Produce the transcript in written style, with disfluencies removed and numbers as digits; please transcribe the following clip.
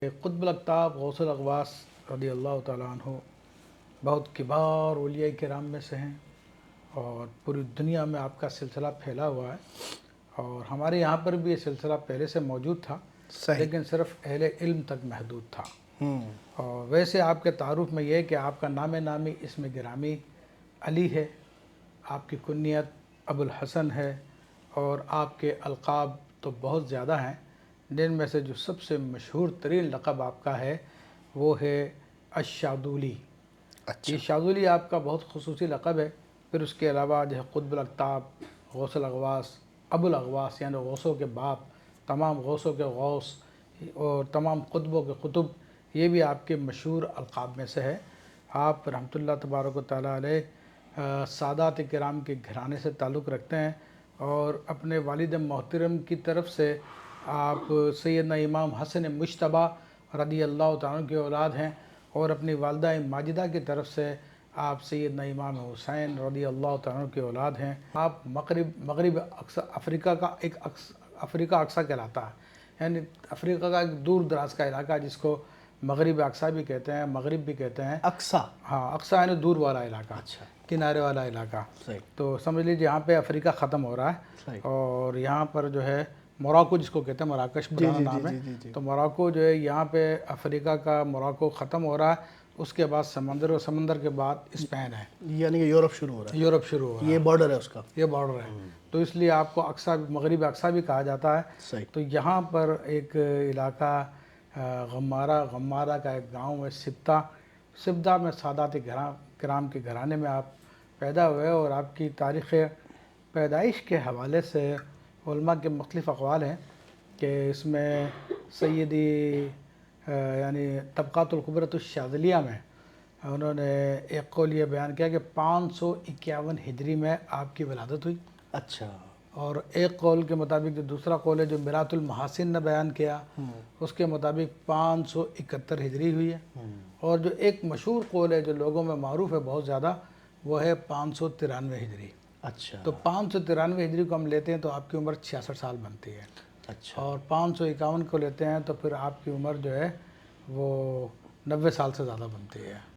قطب الأقطاب غوث الاغواث رضی اللہ تعالیٰ عنہ بہت کبار اولیاء کرام میں سے ہیں اور پوری دنیا میں آپ کا سلسلہ پھیلا ہوا ہے، اور ہمارے یہاں پر بھی یہ سلسلہ پہلے سے موجود تھا لیکن صرف اہل علم تک محدود تھا۔ اور ویسے آپ کے تعارف میں یہ ہے کہ آپ کا نام نامی اسم گرامی علی ہے، آپ کی کنیت ابو الحسن ہے، اور آپ کے القاب تو بہت زیادہ ہیں، جن میں سے جو سب سے مشہور ترین لقب آپ کا ہے وہ ہے الشاذلی۔ یہ شاذلی آپ کا بہت خصوصی لقب ہے۔ پھر اس کے علاوہ جو ہے قطب الاقطاب، غوث الاغواث، ابو الاغواث یعنی غوثوں کے باپ، تمام غوثوں کے غوث اور تمام قطبوں کے قطب، یہ بھی آپ کے مشہور القاب میں سے ہے۔ آپ رحمۃ اللہ تبارک و تعالیٰ علیہ سادات کرام کے گھرانے سے تعلق رکھتے ہیں، اور اپنے والد محترم کی طرف سے آپ سیدنا امام حسن مجتبیٰ رضی اللہ تعالیٰ عنہ کی اولاد ہیں، اور اپنی والدہ ماجدہ کی طرف سے آپ سیدنا امام حسین رضی اللہ تعالیٰ عنہ کی اولاد ہیں۔ آپ مغرب افریقہ کا افریقہ اقصیٰ کہلاتا ہے، یعنی افریقہ کا ایک دور دراز کا علاقہ جس کو مغرب اقصیٰ بھی کہتے ہیں، مغرب بھی کہتے ہیں۔ اقصیٰ؟ ہاں، اقصیٰ یعنی دور والا علاقہ، کنارے والا علاقہ۔ تو سمجھ لیجیے یہاں پہ افریقہ ختم ہو رہا ہے، اور یہاں پر جو ہے موراکو جس کو کہتے ہیں، مراکش پرانا نام ہے، تو موراکو جو ہے یہاں پہ افریقہ کا موراکو ختم ہو رہا ہے، اس کے بعد سمندر، اور سمندر کے بعد اسپین ہے، یعنی کہ یورپ شروع ہو رہا ہے۔ یورپ شروع ہو رہا ہے، یہ بارڈر ہے اس کا، یہ بارڈر ہے، تو اس لیے آپ کو اقصیٰ مغرب اقصیٰ بھی کہا جاتا ہے۔ تو یہاں پر ایک علاقہ غمارہ کا ایک گاؤں ہے سبدہ میں سادات کرام کے گھرانے میں آپ پیدا ہوئے، اور آپ کی تاریخ پیدائش کے حوالے سے علماء کے مختلف اقوال ہیں کہ اس میں سیدی یعنی طبقات الکبریٰ الشاذلیہ میں انہوں نے ایک قول یہ بیان کیا کہ 551 ہجری میں آپ کی ولادت ہوئی۔ اچھا۔ اور ایک قول کے مطابق جو دوسرا قول ہے جو میراث المحاسن نے بیان کیا، اس کے مطابق 571 ہجری ہوئی ہے، اور جو ایک مشہور قول ہے جو لوگوں میں معروف ہے بہت زیادہ، وہ ہے 593 ہجری۔ اچھا۔ تو 593 ہجری کو ہم لیتے ہیں تو آپ کی عمر 66 سال بنتی ہے، اچھا، اور 551 کو لیتے ہیں تو پھر آپ کی عمر جو ہے وہ 90 سال سے زیادہ بنتی ہے۔